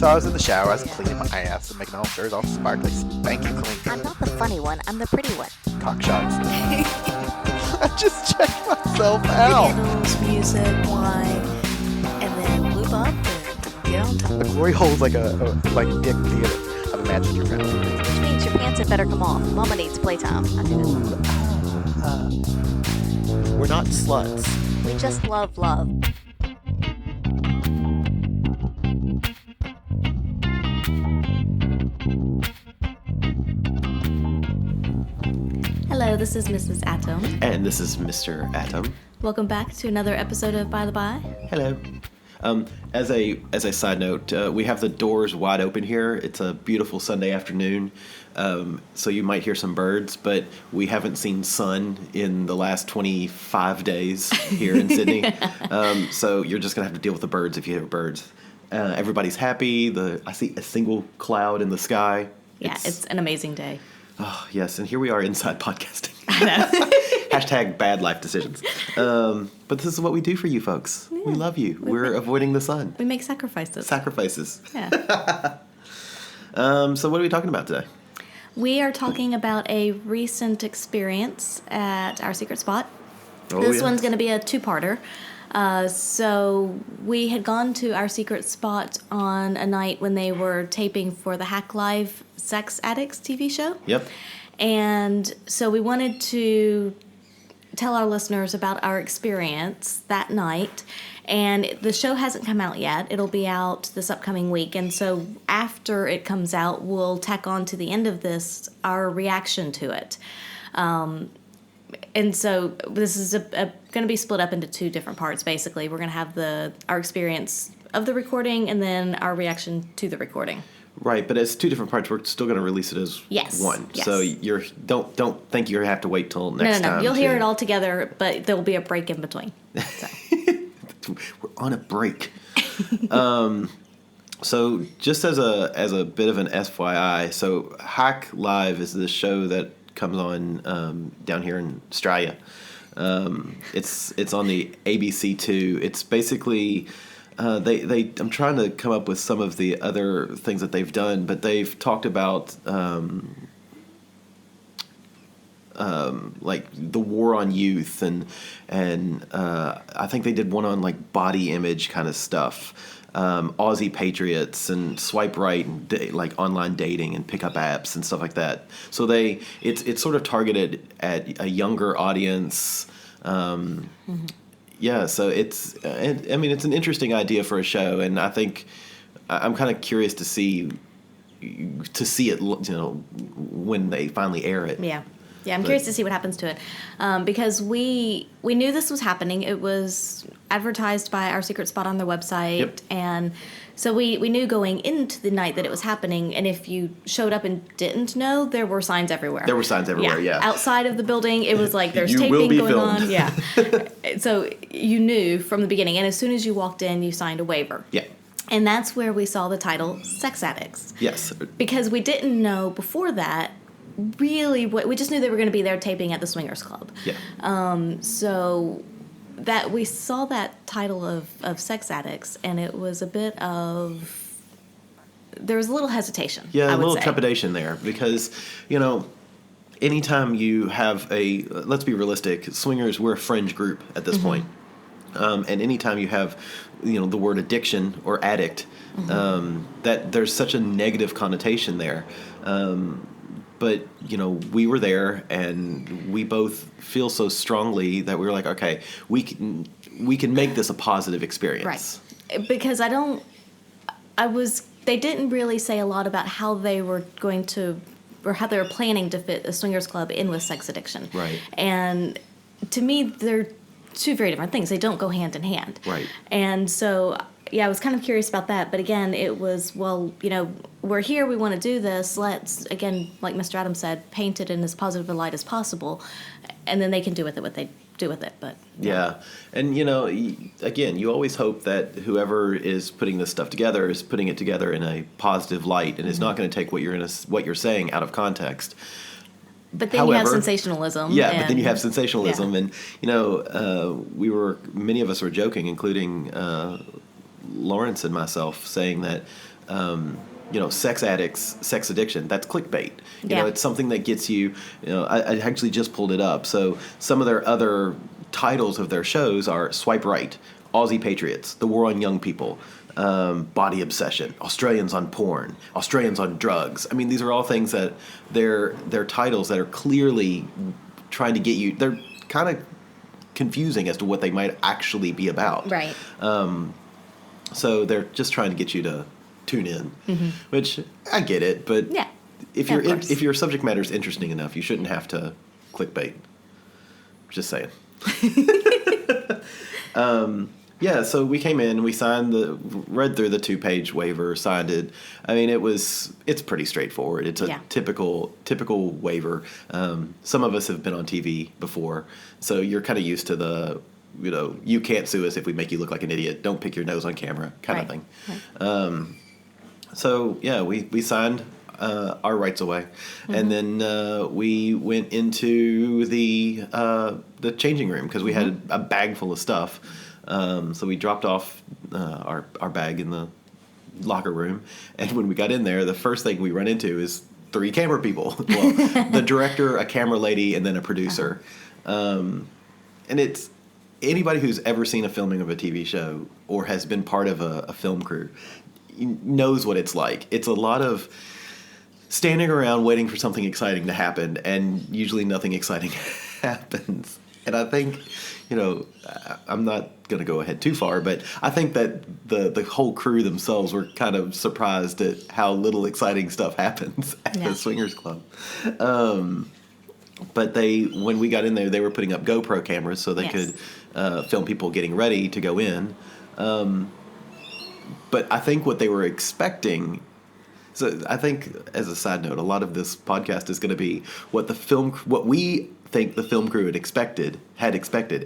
So I was in the shower, I was cleaning my ass and making all sure it's all sparkly, spanky clean. I'm not the funny one, I'm the pretty one. Cock shots. I just checked myself out. Candles, music, wine, and then lube up and get on top. The glory hole's like a big theater. I've imagined your family. Which means your pants had better come off. Mama needs playtime. I do this. We're not sluts. We just love love. Hello, this is Mrs. Atom. And this is Mr. Atom. Welcome back to another episode of By the By. Hello. As a side note, we have the doors wide open here. It's a beautiful Sunday afternoon, so you might hear some birds, but we haven't seen sun in the last 25 days here in Sydney. So you're just going to have to deal with the birds if you hear birds. Everybody's happy. I see a single cloud in the sky. Yeah, it's an amazing day. Oh, yes, and here we are inside podcasting. Hashtag bad life decisions. But this is what we do for you folks. Yeah. We love you. We're avoiding the sun. We make sacrifices. Yeah. So what are we talking about today? We are talking about a recent experience at our secret spot. Oh, this one's going to be a two-parter. So we had gone to our secret spot on a night when they were taping for the Hack Live Sex Addicts TV show. Yep. And so we wanted to tell our listeners about our experience that night. And the show hasn't come out yet. It'll be out this upcoming week. And so after it comes out, we'll tack on to the end of this our reaction to it. And so this is going to be split up into two different parts, basically. We're going to have our experience of the recording and then our reaction to the recording. Right, but as two different parts, we're still going to release it as one. Yes. So don't think you have to wait till next time. No. You'll hear it all together, but there'll be a break in between. So. We're on a break. So just as a bit of an FYI, so Hack Live is this show that comes on down here in Australia. It's on the ABC2. It's basically I'm trying to come up with some of the other things that they've done, but they've talked about like the war on youth and I think they did one on like body image kind of stuff. Aussie Patriots and Swipe Right and like online dating and pickup apps and stuff like that. So it's sort of targeted at a younger audience. Yeah, so it's an interesting idea for a show, and I think I'm kind of curious to see it, when they finally air it. Yeah, I'm curious to see what happens to it, because we knew this was happening. It was advertised by our secret spot on their website, yep. And so we knew going into the night that it was happening. And if you showed up and didn't know, there were signs everywhere. Yeah. Outside of the building, it was like there's taping going on. Yeah. So you knew from the beginning, and as soon as you walked in, you signed a waiver. Yeah. And that's where we saw the title Sex Addicts. Yes. Because we didn't know before that really we just knew they were going to be there taping at the Swingers Club. Yeah. So that we saw that title of Sex Addicts, and it was a bit of, there was a little hesitation. Yeah, a little trepidation there, because anytime you have let's be realistic, swingers, we're a fringe group at this point. And anytime you have the word addiction or addict, that there's such a negative connotation there. But, we were there, and we both feel so strongly that we were like, okay, we can make this a positive experience. Right. Because they didn't really say a lot about how they were going to, or how they were planning to fit the Swingers Club in with sex addiction. Right. And to me, they're two very different things. They don't go hand in hand. Right. And so, yeah, I was kind of curious about that. But again, it was, we're here, we want to do this. Let's, again, like Mr. Adams said, paint it in as positive a light as possible. And then they can do with it what they do with it. But yeah. And, again, you always hope that whoever is putting this stuff together is putting it together in a positive light and is not going to take what you're saying out of context. But then you have sensationalism. Yeah, but then you have sensationalism. And, many of us were joking, including Lawrence and myself, saying that sex addicts, sex addiction. That's clickbait. You Yeah. know, it's something that gets you. I actually just pulled it up. So some of their other titles of their shows are Swipe Right, Aussie Patriots, The War on Young People, Body Obsession, Australians on Porn, Australians on Drugs. I mean, these are all things that they're titles that are clearly trying to get you. They're kind of confusing as to what they might actually be about. Right. So they're just trying to get you to tune in, which I get it, but Yeah. if Yeah, you're of course. if your subject matter is interesting enough, you shouldn't have to clickbait. Just saying. Yeah, so we came in, we read through the 2-page waiver, signed it. I mean, it's pretty straightforward. It's a typical waiver. Some of us have been on TV before, so you're kind of used to the, you can't sue us if we make you look like an idiot. Don't pick your nose on camera kind of thing. Right. So yeah, we signed our rights away, and then we went into the changing room because we had a bag full of stuff. So we dropped off our bag in the locker room, and when we got in there, the first thing we run into is 3 camera people. Well, the director, a camera lady, and then a producer. And it's anybody who's ever seen a filming of a TV show or has been part of a film crew knows what it's like. It's a lot of standing around waiting for something exciting to happen, and usually nothing exciting happens. And I think, I'm not going to go ahead too far, but I think that the whole crew themselves were kind of surprised at how little exciting stuff happens at the Swingers Club. But when we got in there, they were putting up GoPro cameras so they could film people getting ready to go in. But I think what they were expecting. So I think, as a side note, a lot of this podcast is going to be what we think the film crew had expected,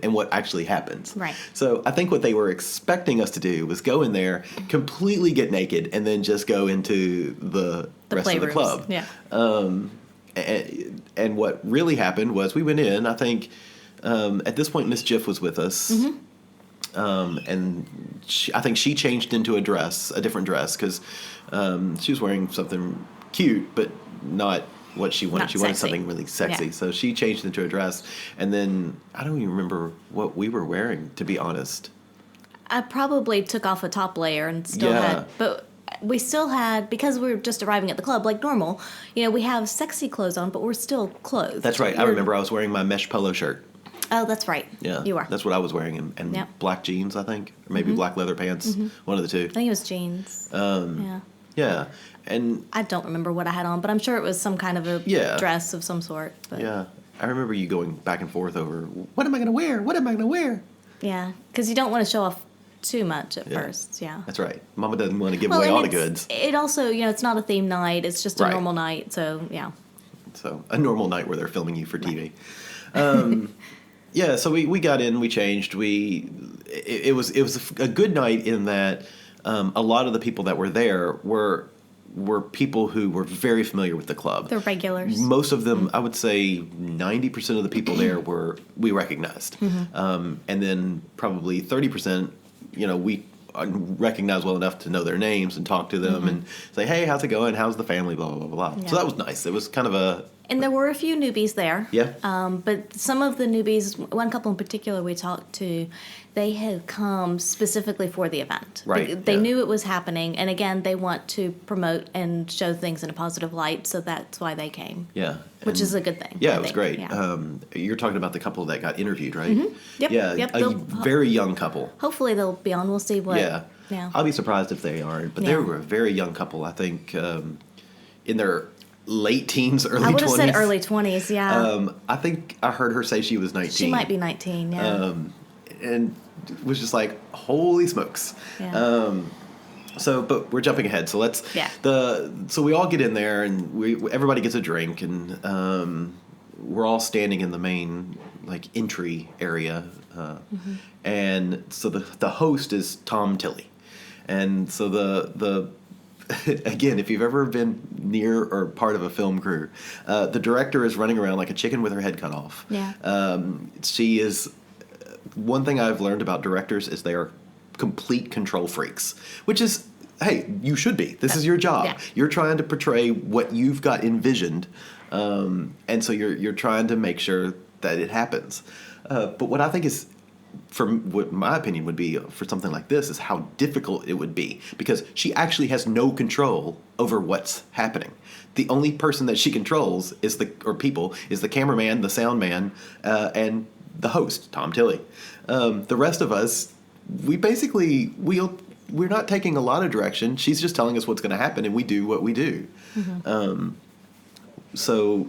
and what actually happens. Right. So I think what they were expecting us to do was go in there, completely get naked, and then just go into the rest of the club. Yeah. And what really happened was we went in. I think at this point, Miss Jiff was with us. And I think she changed into a different dress, because she was wearing something cute, but not what she wanted. She wanted something really sexy. Yeah. So she changed into a dress. And then I don't even remember what we were wearing, to be honest. I probably took off a top layer and still had, but we still had, because we were just arriving at the club like normal, we have sexy clothes on, but we're still clothed. That's right. I remember I was wearing my mesh polo shirt. Oh, that's right. Yeah. You are. That's what I was wearing, and black jeans, I think, or maybe black leather pants, one of the two. I think it was jeans. Yeah. And I don't remember what I had on, but I'm sure it was some kind of a dress of some sort. But. Yeah. I remember you going back and forth over, what am I going to wear? What am I going to wear? Yeah, because you don't want to show off too much at first. Yeah. That's right. Mama doesn't want to give away all the goods. It also, it's not a theme night. It's just a normal night. So, yeah. So, a normal night where they're filming you for TV. Yeah, so we got in, we changed. It was a good night in that a lot of the people that were there were people who were very familiar with the club. They're regulars. Most of them, I would say 90% of the people there we recognized. And then probably 30%, we recognize well enough to know their names and talk to them and say, hey, how's it going? How's the family? Blah, blah, blah, blah. Yeah. So that was nice. It was kind of And there were a few newbies there. Yeah. But some of the newbies, one couple in particular we talked to, they had come specifically for the event. Right. They knew it was happening, and again, they want to promote and show things in a positive light, so that's why they came. Yeah. Which is a good thing. Yeah, it was great. Yeah. You're talking about the couple that got interviewed, right? Yep. Yeah, yep. a very young couple. Hopefully they'll be on. We'll see what. Yeah. Yeah. I'll be surprised if they aren't, but they were a very young couple. I think in their late teens, early 20s. I would have said early 20s, yeah. I think I heard her say she was 19. She might be 19, yeah. And was just like, holy smokes. Yeah. But we're jumping ahead. So so we all get in there, and everybody gets a drink, and we're all standing in the main entry area, and so the host is Tom Tilley, and so the again, if you've ever been near or part of a film crew, the director is running around like a chicken with her head cut off. Yeah. She is. One thing I've learned about directors is they are complete control freaks, which is hey, you should be. This is your job. Yeah. You're trying to portray what you've got envisioned, and so you're trying to make sure that it happens. But what I think is, from what my opinion would be for something like this, is how difficult it would be, because she actually has no control over what's happening. The only person that she controls is the cameraman, the sound man, and the host, Tom Tilley. The rest of us, we're not taking a lot of direction. She's just telling us what's going to happen, and we do what we do. Mm-hmm. So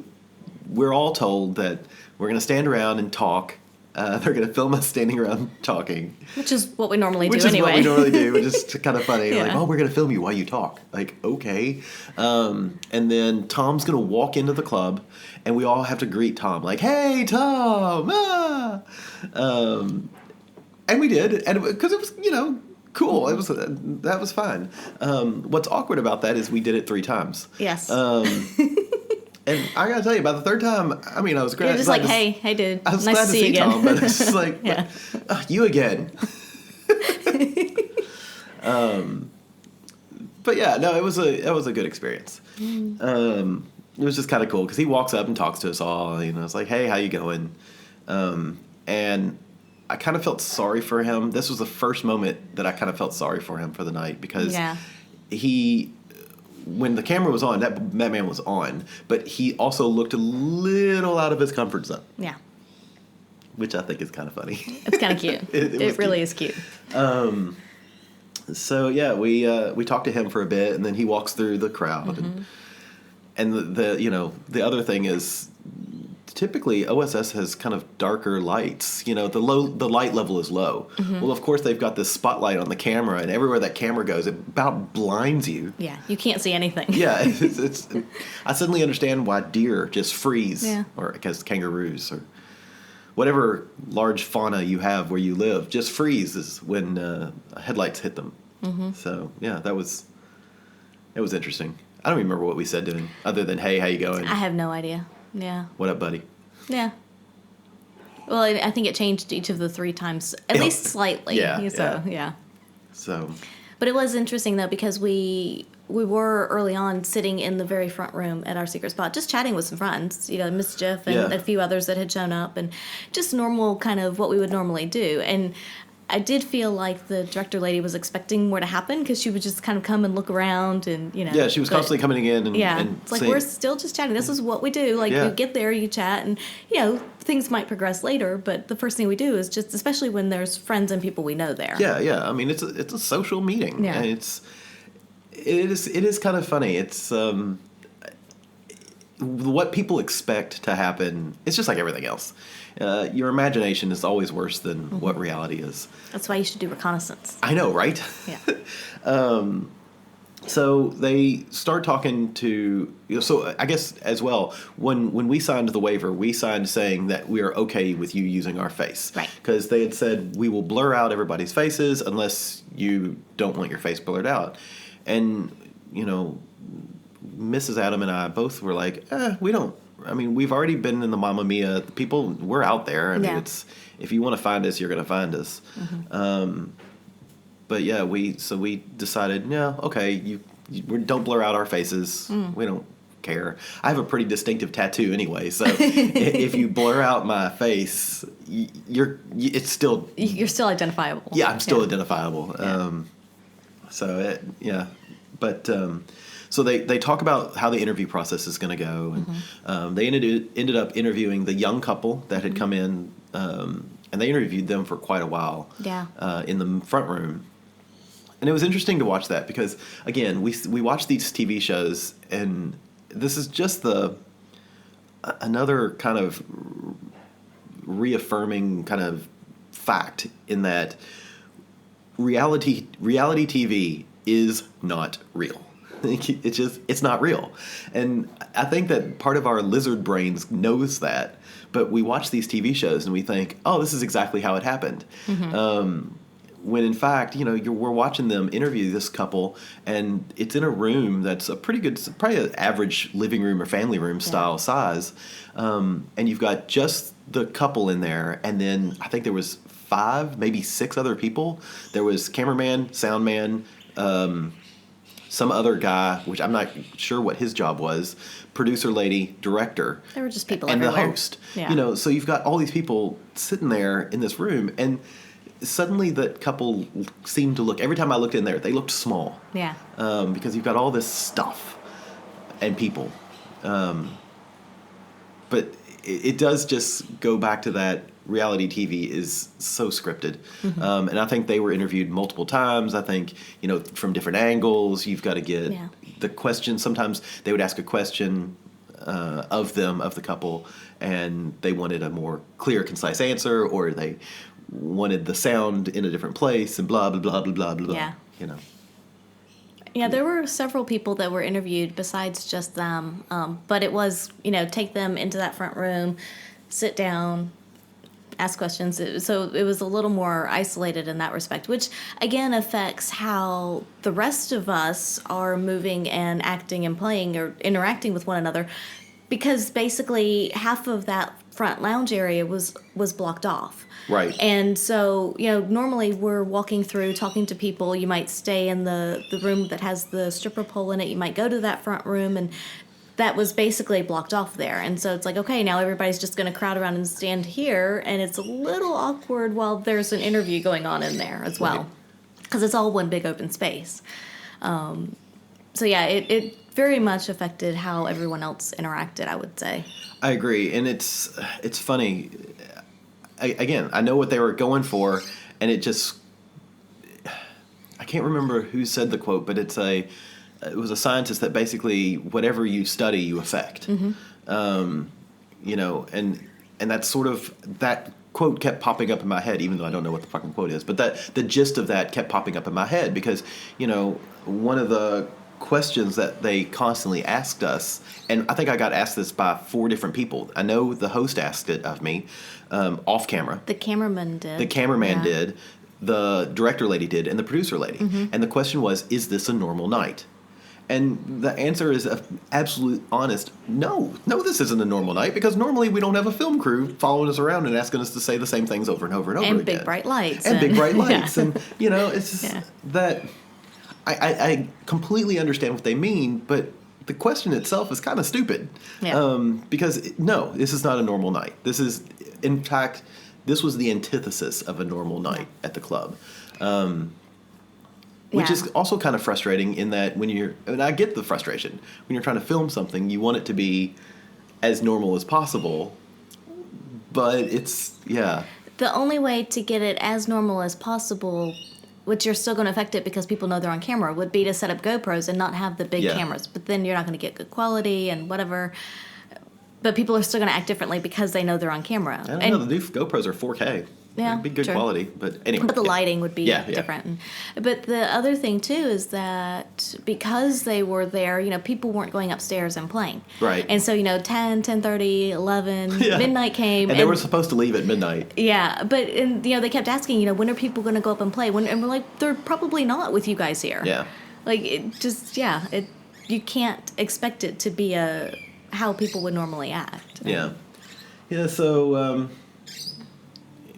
we're all told that we're going to stand around and talk. They're going to film us standing around talking. Which is what we normally do Which is anyway. what we normally do, which is kind of funny. Yeah. Like, oh, we're going to film you while you talk. Like, okay. And then Tom's going to walk into the club, and we all have to greet Tom. Like, hey, Tom! Ah! And we did, and because it was, cool. It was that was fine. What's awkward about that is we did it 3 times. Yes. And I gotta tell you, about the 3rd time, I mean, I was glad. You're just like, hey, dude. I was nice glad to see you again. Tom, but it's just like, Yeah. You again. But yeah, no, it was a good experience. It was just kind of cool because he walks up and talks to us all. It's like, hey, how you going? And I kind of felt sorry for him. This was the first moment that I kind of felt sorry for him for the night, because when the camera was on, that man was on, but he also looked a little out of his comfort zone. Yeah. Which I think is kind of funny. It's kind of cute. It really is cute. So yeah, we talked to him for a bit, and then he walks through the crowd, Mm-hmm. and the other thing is, typically OSS has kind of darker lights. The light level is low. Mm-hmm. Well, of course they've got this spotlight on the camera, and everywhere that camera goes, it about blinds you. Yeah, you can't see anything. Yeah, it's I suddenly understand why deer just freeze, or because kangaroos or whatever large fauna you have where you live just freezes when headlights hit them. Mm-hmm. So yeah, it was interesting. I don't remember what we said to him other than, hey, how you going? I have no idea. Yeah. What up, buddy? Yeah. Well, I think it changed each of the 3 times, at least slightly. Yeah. So, yeah. So. But it was interesting, though, because we were early on sitting in the very front room at our secret spot, just chatting with some friends, Mischief and a few others that had shown up, and just normal kind of what we would normally do. And I did feel like the director lady was expecting more to happen, because she would just kind of come and look around and, Yeah, she was constantly coming in and and it's like, saying, we're still just chatting. This is what we do. Like, you get there, you chat, and, things might progress later, but the first thing we do is just, especially when there's friends and people we know there. Yeah. I mean, it's a social meeting. Yeah. And it is kind of funny. It's what people expect to happen. It's just like everything else. Your imagination is always worse than what reality is. That's why you should do reconnaissance. I know, right? Yeah. So they start talking to, so I guess as well, when we signed the waiver, we signed saying that we are okay with you using our face. Right. Because they had said, we will blur out everybody's faces unless you don't want your face blurred out. And, Mrs. Adam and I both were like, we don't. I mean, we've already been in the Mamma Mia. People, we're out there. I mean, it's, if you want to find us, you're going to find us. Mm-hmm. But yeah, we decided, okay, we don't blur out our faces. We don't care. I have a pretty distinctive tattoo anyway, so if you blur out my face, you're still identifiable. Yeah, I'm still identifiable. Yeah. But so they talk about how the interview process is going to go, and they ended up interviewing the young couple that had come in, and they interviewed them for quite a while. Yeah. In the front room. And it was interesting to watch that because, again, we watch these TV shows, and this is just another kind of reaffirming kind of fact in that reality TV is not real. It's not real. And I think that part of our lizard brains knows that, but we watch these TV shows and we think, oh, this is exactly how it happened. Mm-hmm. When in fact, we're watching them interview this couple, and it's in a room that's a pretty good, probably an average living room or family room style size, and you've got just the couple in there, and then I think there was 5, maybe 6 other people. There was cameraman, sound man, some other guy, which I'm not sure what his job was, producer lady, director. There were just people and everywhere. the host. Yeah. So you've got all these people sitting there in this room, and suddenly that couple seemed to look, every time I looked in there, they looked small. Yeah. Because you've got all this stuff and people. But it does just go back to that reality TV is so scripted. And I think they were interviewed multiple times. I think, from different angles, you've got to get the question. Sometimes they would ask a question of the couple, and they wanted a more clear, concise answer, or they wanted the sound in a different place, and blah, blah, blah, blah, blah, blah. Yeah. Yeah, there were several people that were interviewed besides just them. But it was, take them into that front room, sit down, ask questions. So it was a little more isolated in that respect, which again affects how the rest of us are moving and acting and playing or interacting with one another, because basically half of that front lounge area was blocked off. Right. And so, normally we're walking through, talking to people. You might stay in the room that has the stripper pole in it. You might go to that front room, and that was basically blocked off there. And so it's like, okay, now everybody's just going to crowd around and stand here, and it's a little awkward while there's an interview going on in there as well, because it's all one big open space. So yeah, it very much affected how everyone else interacted, I would say. I agree, and it's funny. Again, I know what they were going for, and it just, I can't remember who said the quote, but it was a scientist that basically whatever you study, you affect. And that's sort of, that quote kept popping up in my head, even though I don't know what the fucking quote is, but the gist of that kept popping up in my head because, one of the questions that they constantly asked us, and I think I got asked this by 4 different people. I know the host asked it of me off camera. The cameraman did. The cameraman did. The director lady did, and the producer lady. And the question was, is this a normal night? And the answer is absolute honest, no, this isn't a normal night, because normally we don't have a film crew following us around and asking us to say the same things over and over and over again. And big bright lights. And big bright lights. And, it's just that... I completely understand what they mean, but the question itself is kind of stupid. Yeah. Because, this is not a normal night. This is, in fact, this was the antithesis of a normal night at the club. Which is also kind of frustrating in that and I get the frustration. When you're trying to film something, you want it to be as normal as possible, but the only way to get it as normal as possible, which you're still going to affect it because people know they're on camera, would be to set up GoPros and not have the big cameras. But then you're not going to get good quality and whatever. But people are still going to act differently because they know they're on camera. I don't know. The new GoPros are 4K. Yeah, It'd be good true. quality, but anyway. But the lighting would be Yeah. different. But the other thing, too, is that because they were there, people weren't going upstairs and playing. Right. And so, 10, 10:30, 11, midnight came. And they were supposed to leave at midnight. Yeah, but they kept asking, when are people going to go up and play? And we're like, they're probably not with you guys here. Yeah. Like, it just, you can't expect it to be how people would normally act. Yeah. Yeah, so...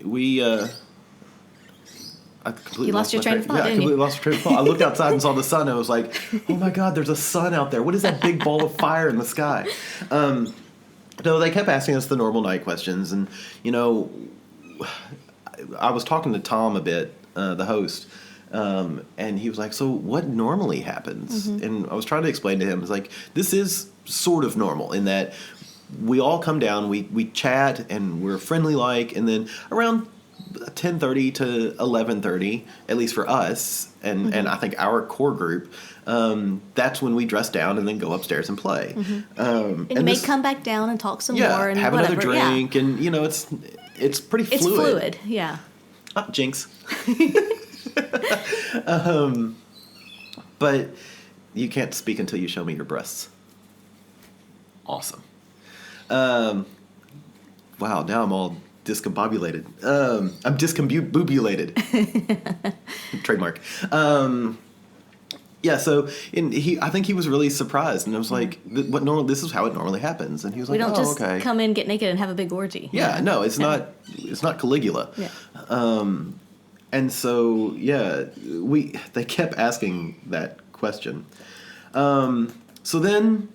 I completely You lost your train of thought, Yeah, I didn't you? completely lost my train of thought. I looked outside and saw the sun, and I was like, oh my God, there's a sun out there. What is that big ball of fire in the sky? No, they kept asking us the normal night questions, and, I was talking to Tom a bit, the host, and he was like, so what normally happens? And I was trying to explain to him, it's like, this is sort of normal in that we all come down, we chat, and we're friendly-like, and then around 10:30 to 11:30, at least for us, and I think our core group, that's when we dress down and then go upstairs and play. And you may come back down and talk some more and have whatever. another drink, and it's pretty fluid. It's fluid, yeah. Jinx. But you can't speak until you show me your breasts. Awesome. Wow, now I'm all discombobulated. I'm discombobulated. Trademark. Yeah, so I think he was really surprised, and I was like, this is how it normally happens. And he was like, we don't just okay. come in, get naked, and have a big orgy. Yeah, no, it's not Caligula. Yeah. And so, they kept asking that question. So then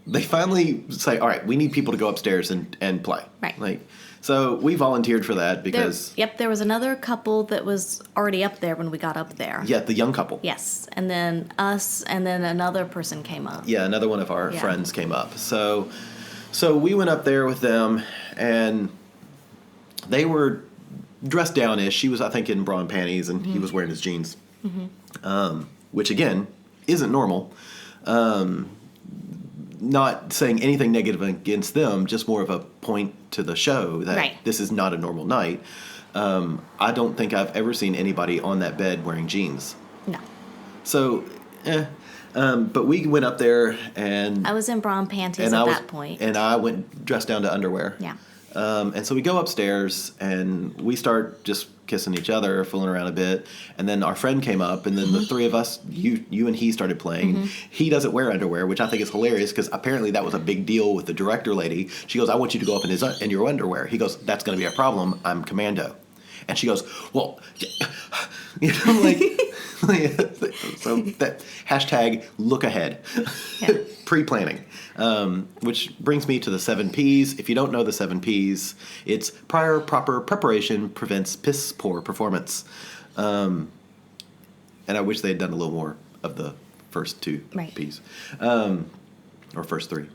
they finally say, all right, we need people to go upstairs and play. Right. So we volunteered for that because... There was another couple that was already up there when we got up there. Yeah, the young couple. Yes, and then us, and then another person came up. Yeah, another one of our friends came up. So we went up there with them, and they were dressed down-ish. She was, I think, in bra and panties, and he was wearing his jeans, which, again, isn't normal. Not saying anything negative against them, just more of a point to the show that this is not a normal night. I don't think I've ever seen anybody on that bed wearing jeans. No. So, but we went up there, and... I was in bra and panties at that point. And I went dressed down to underwear. Yeah. And so we go upstairs, and we start just kissing each other, fooling around a bit. And then our friend came up, and then the three of us, you and he, started playing. He doesn't wear underwear, which I think is hilarious, because apparently that was a big deal with the director lady. She goes, I want you to go up in your underwear. He goes, that's going to be a problem. I'm commando. And she goes, well, like so that hashtag look ahead, pre-planning, which brings me to the 7 Ps. If you don't know the 7 Ps, it's prior proper preparation prevents piss poor performance. And I wish they had done a little more of the first 2 Ps, or first 3.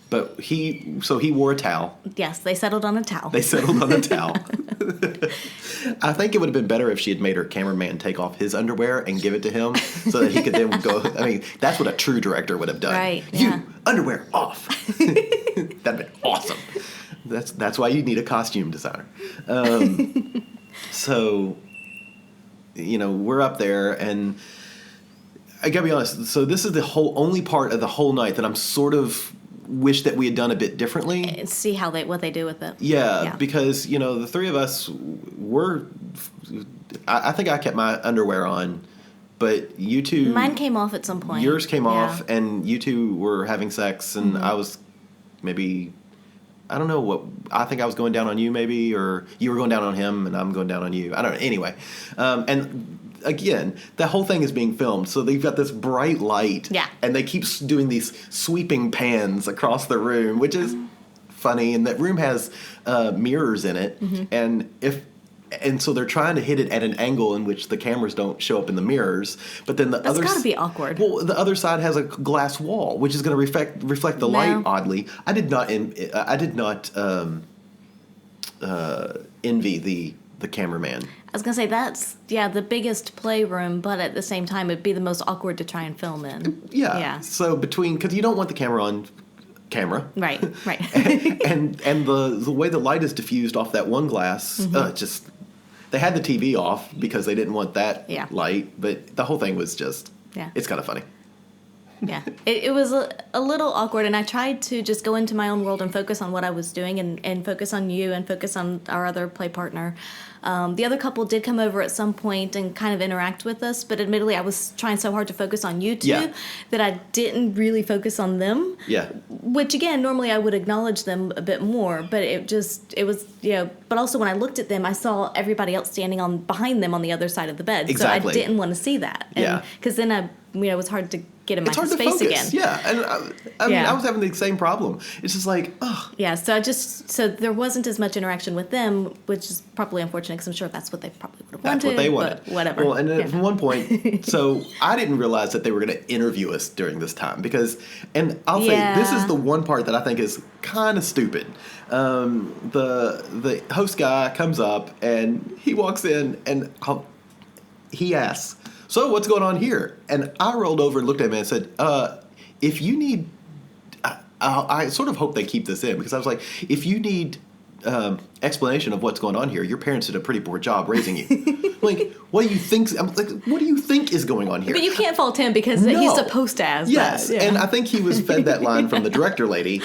But he wore a towel. Yes, they settled on a towel. I think it would have been better if she had made her cameraman take off his underwear and give it to him so that he could then go. I mean, that's what a true director would have done. Right. You, underwear off. That'd been awesome. That's why you need a costume designer. So, we're up there, and I gotta be honest. So this is the only part of the whole night that I'm sort of wish that we had done a bit differently. See what they do with it. Yeah, because the 3 of us were. I think I kept my underwear on, but you two. Mine came off at some point. Yours came off, and you two were having sex, and I was maybe. I don't know what. I think I was going down on you, maybe, or you were going down on him, and I'm going down on you. I don't know. Anyway, and. Again, the whole thing is being filmed, so they've got this bright light, and they keep doing these sweeping pans across the room, which is funny. And that room has mirrors in it, and so they're trying to hit it at an angle in which the cameras don't show up in the mirrors. But then that's got to be awkward. Well, the other side has a glass wall, which is going to reflect the light oddly. I did not envy the cameraman. I was going to say, that's, the biggest playroom, but at the same time, it'd be the most awkward to try and film in. Yeah. So because you don't want the camera on camera. Right. and the way the light is diffused off that one glass, they had the TV off because they didn't want that light, but the whole thing was just, it's kind of funny. Yeah, it was a little awkward, and I tried to just go into my own world and focus on what I was doing and focus on you and focus on our other play partner. The other couple did come over at some point and kind of interact with us, but admittedly I was trying so hard to focus on you two that I didn't really focus on them. Yeah. Which, again, normally I would acknowledge them a bit more, but it was, but also when I looked at them, I saw everybody else standing behind them on the other side of the bed. Exactly. So I didn't want to see that. Because then it was hard to get in my space again. Yeah, and I mean, I was having the same problem. It's just like, ugh. Yeah, so there wasn't as much interaction with them, which is probably unfortunate because I'm sure that's what they probably would have wanted. That's what they wanted. But whatever. Well, and at one point, so I didn't realize that they were going to interview us during this time and I'll say this is the one part that I think is kind of stupid. The host guy comes up and he walks in and he asks, so what's going on here? And I rolled over and looked at him and said, if you need, I sort of hope they keep this in because I was like, if you need explanation of what's going on here, your parents did a pretty poor job raising you. Like, what do you think? I'm like, what do you think is going on here? But you can't fault him because he's supposed to ask yes, that. and I think he was fed that line from the director lady.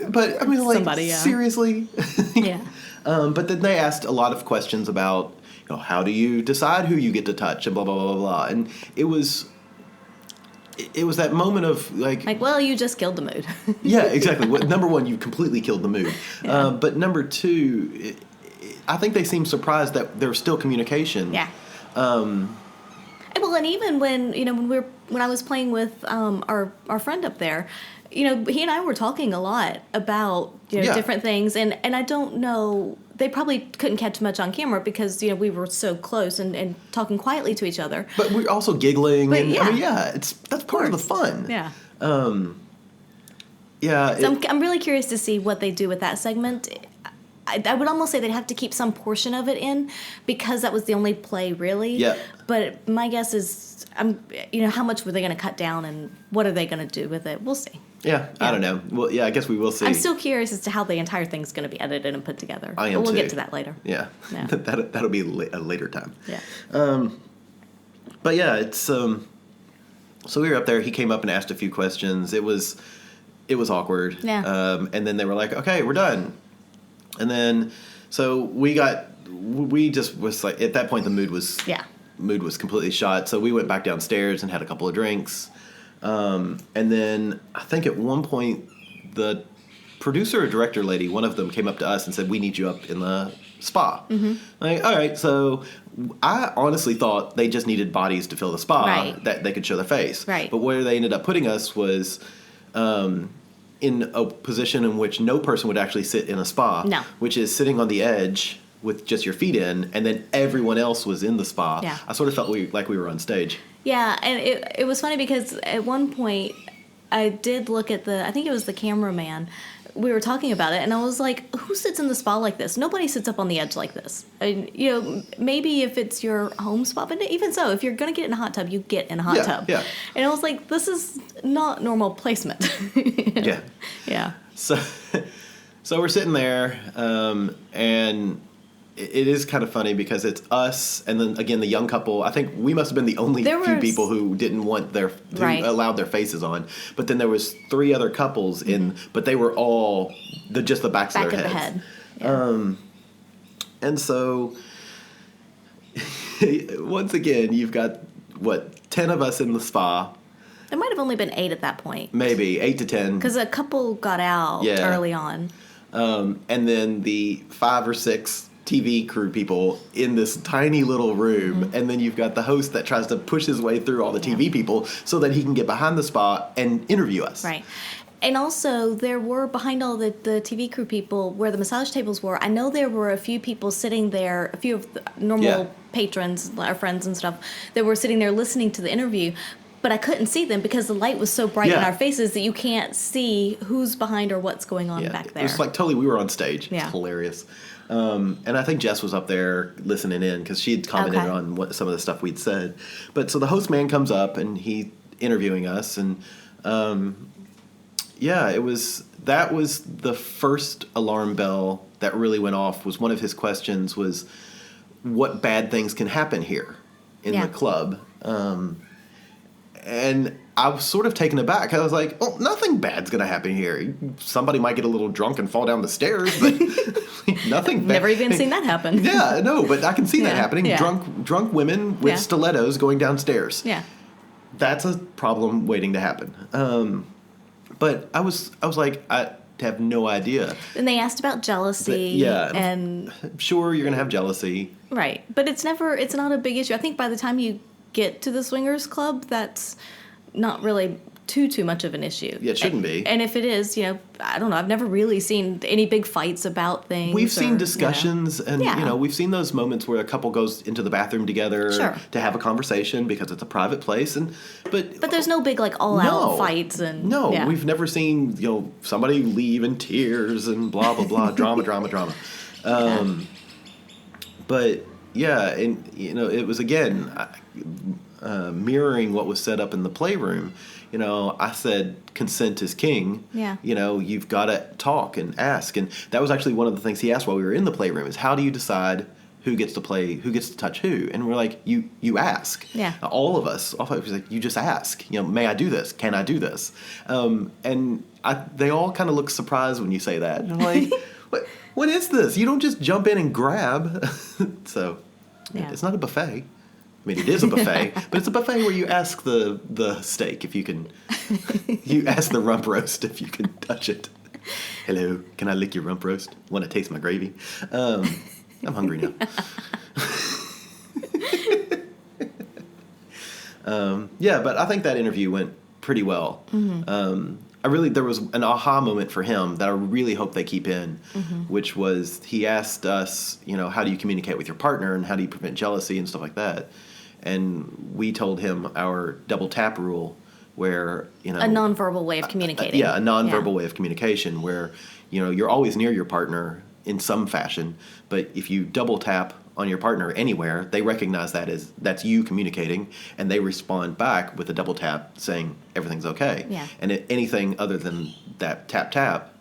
But I mean, like, seriously? Yeah. But then they asked a lot of questions about, how do you decide who you get to touch and blah, blah, blah, blah, blah. And it was that moment of like, well, you just killed the mood. Yeah, exactly. Number one, you completely killed the mood. Yeah. But number two, I think they seemed surprised that there was still communication. Yeah. Well, and even when when I was playing with our friend up there, he and I were talking a lot about different things, and I don't know, they probably couldn't catch much on camera because we were so close and talking quietly to each other. But we're also giggling, But and yeah. that's part of the fun. Yeah. Yeah. So I'm really curious to see what they do with that segment. I would almost say they'd have to keep some portion of it in because that was the only play, really. Yeah. But my guess is, how much were they going to cut down and what are they going to do with it? We'll see. Yeah, I don't know. Well, yeah, I guess we will see. I'm still curious as to how the entire thing's going to be edited and put together. I am But we'll too. get to that later. Yeah. Yeah. That'll be a later time. Yeah. But yeah, it's so we were up there. He came up and asked a few questions. It was awkward. Yeah. And then they were like, "Okay, we're done." And then so we just was like, at that point the mood was completely shot. So we went back downstairs and had a couple of drinks. And then I think at one point the producer or director lady, one of them came up to us and said, "We need you up in the spa." Mm-hmm. Like, all right. So I honestly thought they just needed bodies to fill the spa that they could show their face. Right. But where they ended up putting us was in a position in which no person would actually sit in a spa. No. Which is sitting on the edge with just your feet in, and then everyone else was in the spa. Yeah. I sort of felt like we were on stage. Yeah, and it was funny because at one point I did look at I think it was the cameraman. We were talking about it, and I was like, who sits in the spa like this? Nobody sits up on the edge like this. And, maybe if it's your home spa, but even so, if you're going to get in a hot tub, you get in a hot tub. Yeah. And I was like, this is not normal placement. Yeah. Yeah. So we're sitting there, and it is kind of funny because it's us and then again the young couple. I think we must have been the only few people who didn't want who allowed their faces on. But then there was 3 other couples but they were all just the backs of their heads. Back of the head. Yeah. And so once again you've got 10 of us in the spa. There might have only been 8 at that point. Maybe 8 to 10. Because a couple got out early on. And then the 5 or 6 TV crew people in this tiny little room, and then you've got the host that tries to push his way through all the TV people so that he can get behind the spa and interview us. Right. And also, there were, behind all the TV crew people, where the massage tables were, I know there were a few people sitting there, a few of the normal patrons, our friends and stuff, that were sitting there listening to the interview. But I couldn't see them because the light was so bright in our faces that you can't see who's behind or what's going on back there. It was like totally we were on stage. Yeah. It's hilarious. And I think Jess was up there listening in because she had commented on some of the stuff we'd said. But so the host man comes up and he's interviewing us, and that was the first alarm bell that really went off. Was one of his questions was, what bad things can happen here in the club? And I was sort of taken aback. I was like, "Oh, nothing bad's gonna happen here. Somebody might get a little drunk and fall down the stairs, but nothing bad." Never even seen that happen. Yeah, no, but I can see that happening. Yeah. Drunk women with stilettos going downstairs. Yeah. That's a problem waiting to happen. But I was like, I have no idea. And they asked about jealousy. And sure, you're gonna have jealousy. Right, but it's not a big issue. I think by the time you get to the swingers club, that's not really too much of an issue. Yeah, it shouldn't be. And if it is, I don't know. I've never really seen any big fights about things. We've seen discussions, and we've seen those moments where a couple goes into the bathroom together to have a conversation because it's a private place, but there's no big all out fights and we've never seen somebody leave in tears and blah blah blah drama. But yeah, and it was again mirroring what was set up in the playroom. I said consent is king. Yeah. You've got to talk and ask, and that was actually one of the things he asked while we were in the playroom is how do you decide who gets to play, who gets to touch who? And we're like, you ask. Yeah. All of us was like, you just ask. May I do this? Can I do this? And they all kind of look surprised when you say that. And I'm like, what is this? You don't just jump in and grab. So it's not a buffet. I mean, it is a buffet, but it's a buffet where you ask the steak if you can. You ask the rump roast if you can touch it. Hello, can I lick your rump roast? Want to taste my gravy? I'm hungry now. Yeah, but I think that interview went pretty well. There was an aha moment for him that I really hope they keep in, which was he asked us, how do you communicate with your partner and how do you prevent jealousy and stuff like that? And we told him our double tap rule, where, a nonverbal way of communicating. A nonverbal way of communication where, you're always near your partner in some fashion, but if you double tap on your partner anywhere, they recognize that as that's you communicating, and they respond back with a double tap saying everything's okay. Yeah. And anything other than that tap,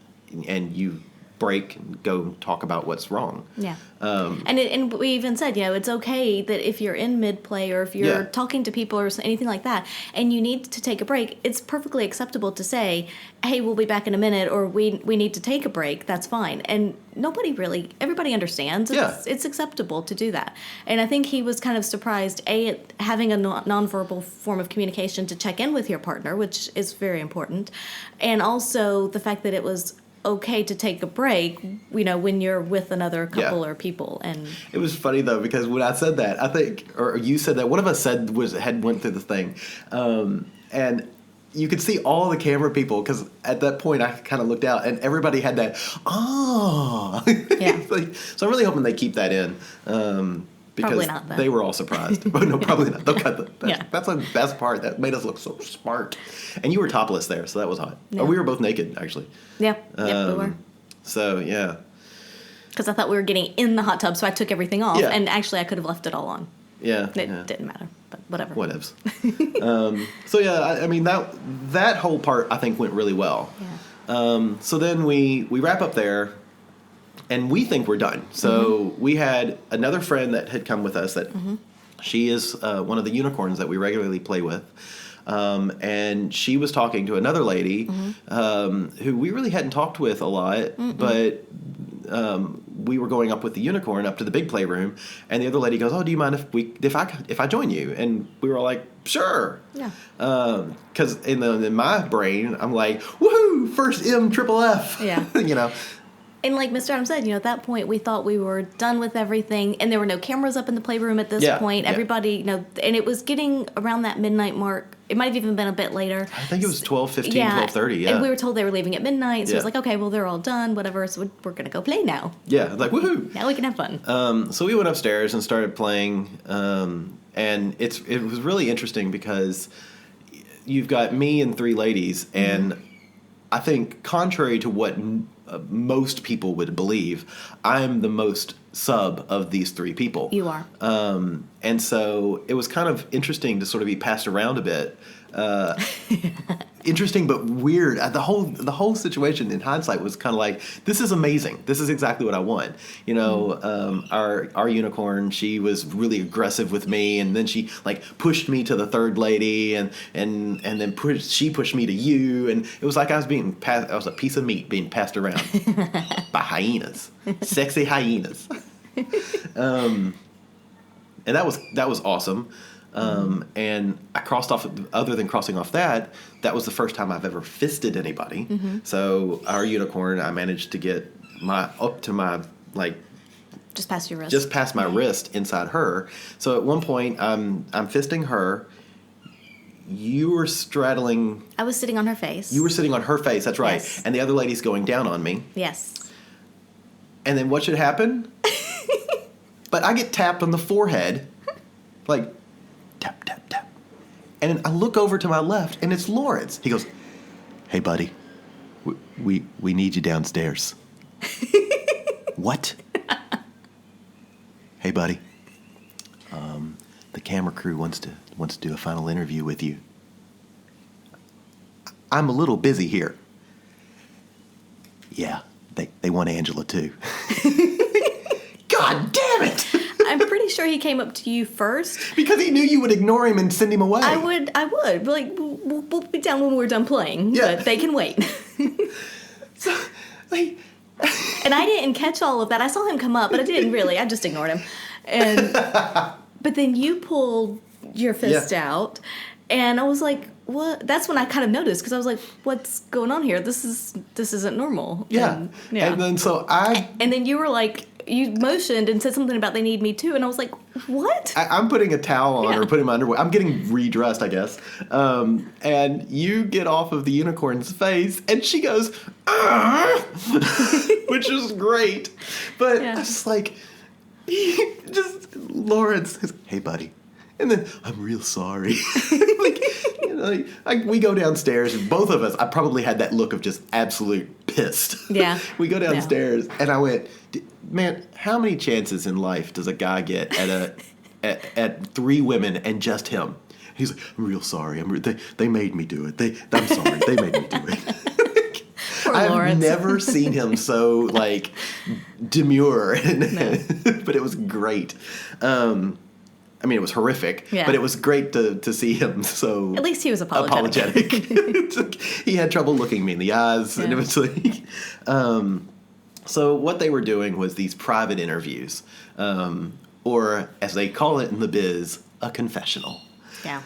and you break and go talk about what's wrong. Yeah. And we even said, it's okay that if you're in mid-play or if you're talking to people or anything like that and you need to take a break, it's perfectly acceptable to say, hey, we'll be back in a minute, or we need to take a break. That's fine. And everybody understands. It's acceptable to do that. And I think he was kind of surprised, at having a nonverbal form of communication to check in with your partner, which is very important. And also the fact that it was okay to take a break, when you're with another couple or people. And it was funny though, because when I said that, I think, or you said that, one of us had went through the thing, and you could see all the camera people, because at that point I kind of looked out and everybody had that so I'm really hoping they keep that in, because probably not, though. They were all surprised. Oh, no, probably not. They'll cut that's the best part. That made us look so smart. And you were topless there, so that was hot. Yeah. Oh, we were both naked, actually. Yeah, we were. So, yeah. Because I thought we were getting in the hot tub, so I took everything off. Yeah. And actually, I could have left it all on. Yeah. It didn't matter, but whatever. Whatevs. So, yeah, I mean, that whole part, I think, went really well. Yeah. So then we wrap up there, and we think we're done. So we had another friend that had come with us that she is one of the unicorns that we regularly play with. And she was talking to another lady who we really hadn't talked with a lot, but we were going up with the unicorn up to the big playroom, and the other lady goes, "Oh, do you mind if I join you?" And we were all like, "Sure." Yeah. Because in my brain, I'm like, "Woohoo! First MFFF." Yeah. And like Mr. Adams said, at that point we thought we were done with everything, and there were no cameras up in the playroom at this point. Everybody, and it was getting around that midnight mark. It might have even been a bit later. I think it was 12:15, 12:30, yeah. And we were told they were leaving at midnight, so it was like, okay, well, they're all done, whatever, so we're going to go play now. Yeah, like, woohoo! Now we can have fun. So we went upstairs and started playing, and it was really interesting because you've got me and three ladies, and I think contrary to what most people would believe, I'm the most sub of these three people. You are. And so it was kind of interesting to sort of be passed around a bit. Interesting but weird. The whole situation in hindsight was kind of like, this is amazing. This is exactly what I want. Our unicorn, she was really aggressive with me, and then she like pushed me to the third lady, and then she pushed me to you, and it was like I was a piece of meat being passed around by hyenas, sexy hyenas. And that was awesome. And I crossed off, other than crossing off that was the first time I've ever fisted anybody. So our unicorn, I managed to get up to my, like, just past your wrist. Just past my wrist inside her. So at one point, I'm fisting her. You were straddling. I was sitting on her face. You were sitting on her face, that's right. Yes. And the other lady's going down on me. Yes. And then what should happen? But I get tapped on the forehead, like, tap, tap, tap. And I look over to my left, and it's Lawrence. He goes, "Hey, buddy, we need you downstairs." What? "Hey, buddy, the camera crew wants to do a final interview with you. I'm a little busy here." "Yeah, they want Angela too." God damn it! I'm pretty sure he came up to you first. Because he knew you would ignore him and send him away. I would. Like, we'll be down when we're done playing. Yeah. But they can wait. So, like... And I didn't catch all of that. I saw him come up, but I didn't really. I just ignored him. But then you pulled your fist out, and I was like, "What?" That's when I kind of noticed, because I was like, "What's going on here? This isn't normal." Yeah. And then so And then you were like, you motioned and said something about they need me too, and I was like, what? I'm putting a towel on or putting my underwear. I'm getting redressed, I guess. And you get off of the unicorn's face, and she goes, which is great. But I was just like, Lawrence, hey, buddy. And then, I'm real sorry. We go downstairs, and both of us, I probably had that look of just absolute pissed. Yeah. We go downstairs, and I went, man, how many chances in life does a guy get at 3 women and just him? He's like, I'm real sorry. They made me do it. I'm sorry. They made me do it. I've never seen him so, like, demure. But it was great. I mean, it was horrific, but it was great to see him so... At least he was apologetic. He had trouble looking me in the eyes, and it was like... So what they were doing was these private interviews, or as they call it in the biz, a confessional. Yeah.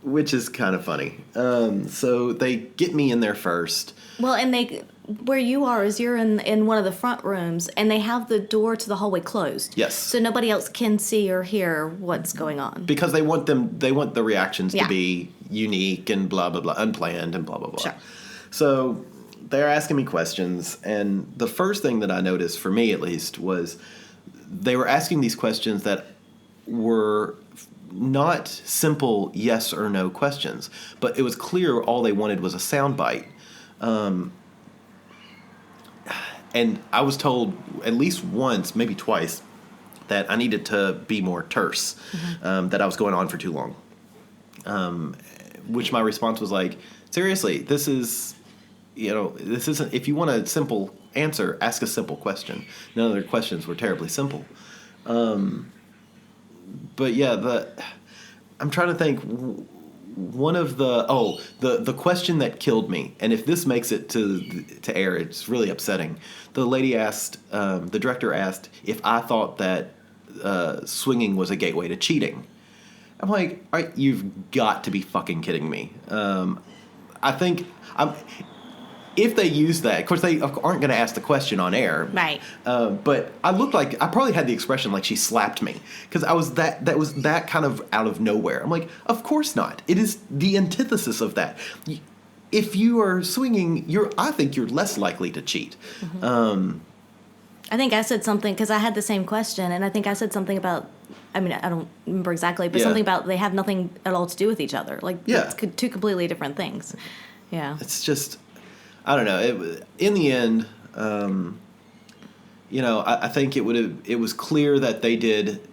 Which is kind of funny. So they get me in there first. Well, and where you are is you're in one of the front rooms, and they have the door to the hallway closed. Yes. So nobody else can see or hear what's going on. Because they want the reactions to be unique and blah, blah, blah, unplanned and blah, blah, blah. Sure. So they're asking me questions, and the first thing that I noticed, for me at least, was they were asking these questions that were not simple yes or no questions, but it was clear all they wanted was a soundbite. And I was told at least once, maybe twice, that I needed to be more terse, that I was going on for too long. Which my response was like, seriously, this isn't, if you want a simple answer, ask a simple question. None of their questions were terribly simple. But yeah, I'm trying to think. One of the question that killed me, and if this makes it to air, it's really upsetting. The lady asked, the director asked if I thought that swinging was a gateway to cheating. I'm like, all right, you've got to be fucking kidding me. I think if they use that, of course they aren't going to ask the question on air, right? But I looked like I probably had the expression like she slapped me, because I was that was that kind of out of nowhere. I'm like, of course not. It is the antithesis of that. If you are swinging, I think you're less likely to cheat. Mm-hmm. I think I said something because I had the same question, and I think I said something about. I mean, I don't remember exactly, but something about they have nothing at all to do with each other. Like, it's 2 completely different things. Yeah, it's just. I don't know. In the end, I think it was clear that they did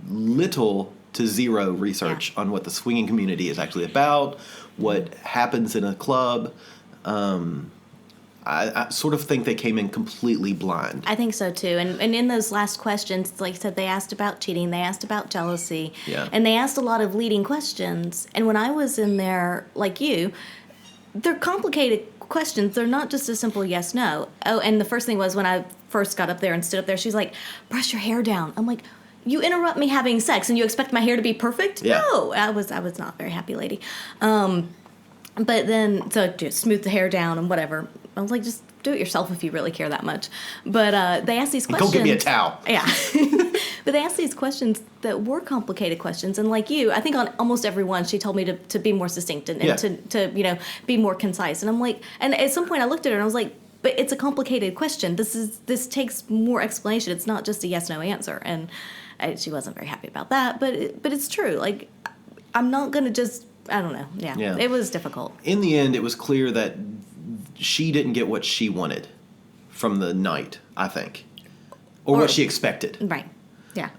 little to zero research on what the swinging community is actually about, what happens in a club. I sort of think they came in completely blind. I think so too. And in those last questions, like I said, they asked about cheating, they asked about jealousy, and they asked a lot of leading questions. And when I was in there, like you, they're complicated questions. They're not just a simple yes, no. Oh, and the first thing was when I first got up there and stood up there, she's like, brush your hair down. I'm like, you interrupt me having sex and you expect my hair to be perfect? Yeah. No, I was not a very happy lady. But then, so just smooth the hair down and whatever. I was like, just do it yourself if you really care that much. But they asked these questions. Go get me a towel. Yeah. But they asked these questions that were complicated questions. And like you, I think on almost every one, she told me to be more succinct and to be more concise. And I'm like, and at some point I looked at her and I was like, but it's a complicated question. This takes more explanation. It's not just a yes/no answer. And she wasn't very happy about that. But it's true. Like, I'm not going to just, I don't know. Yeah. It was difficult. In the end, it was clear that she didn't get what she wanted from the night, I think. Or what she expected. Right. Yeah.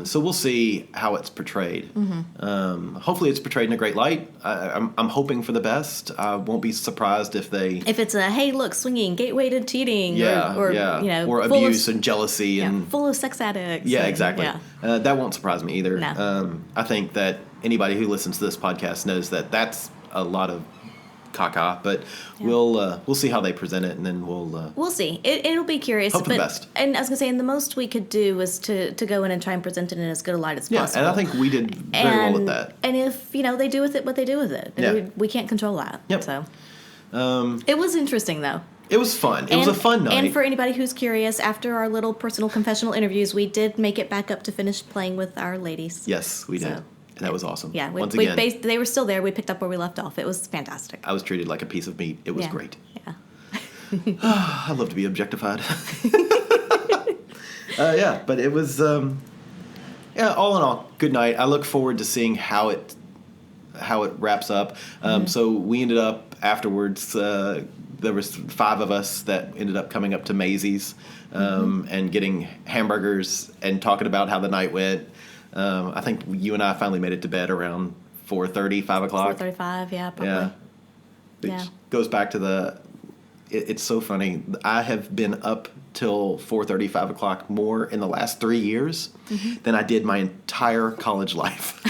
So we'll see how it's portrayed. Mm-hmm. Hopefully it's portrayed in a great light. I'm hoping for the best. I won't be surprised if it's a, hey, look, swinging, gateway to cheating. Or abuse and jealousy. and full of sex addicts. Yeah, exactly. Yeah. That won't surprise me either. No. I think that anybody who listens to this podcast knows that that's a lot of caca, but we'll see how they present it, and then we'll see. It'll be curious. Hope for the best. And I was gonna say, and the most we could do was to go in and try and present it in as good a light as possible. And I think we did very well with that. And if they do with it what they do with it, we can't control that. Yep. So it was interesting though. It was fun. It was a fun night. And for anybody who's curious, after our little personal confessional interviews, we did make it back up to finish playing with our ladies. Yes, we did. And that was awesome. Yeah, Once again, they were still there. We picked up where we left off. It was fantastic. I was treated like a piece of meat. It was great. Yeah. I love to be objectified. But it was, all in all, good night. I look forward to seeing how it wraps up. So we ended up afterwards, there was 5 of us that ended up coming up to Maisie's and getting hamburgers and talking about how the night went. I think you and I finally made it to bed around 4:30, 5 o'clock. 4:35, yeah, probably. Yeah. Which goes back to it's so funny. I have been up till 4:30, 5 o'clock more in the last 3 years than I did my entire college life.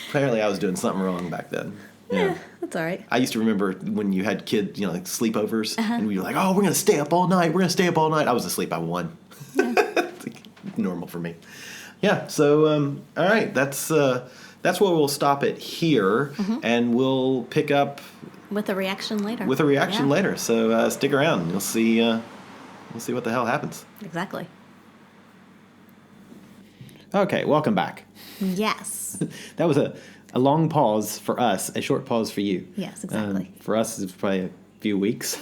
Apparently I was doing something wrong back then. Yeah, that's all right. I used to remember when you had kids, like sleepovers, and we were like, oh, we're going to stay up all night. We're going to stay up all night. I was asleep by 1. Yeah. It's like normal for me. Yeah, so, all right, that's where we'll stop it here, and we'll pick up with a reaction later. Later. So stick around. You'll see what the hell happens. Exactly. Okay, welcome back. Yes. That was a long pause for us, a short pause for you. Yes, exactly. For us, it's probably a few weeks.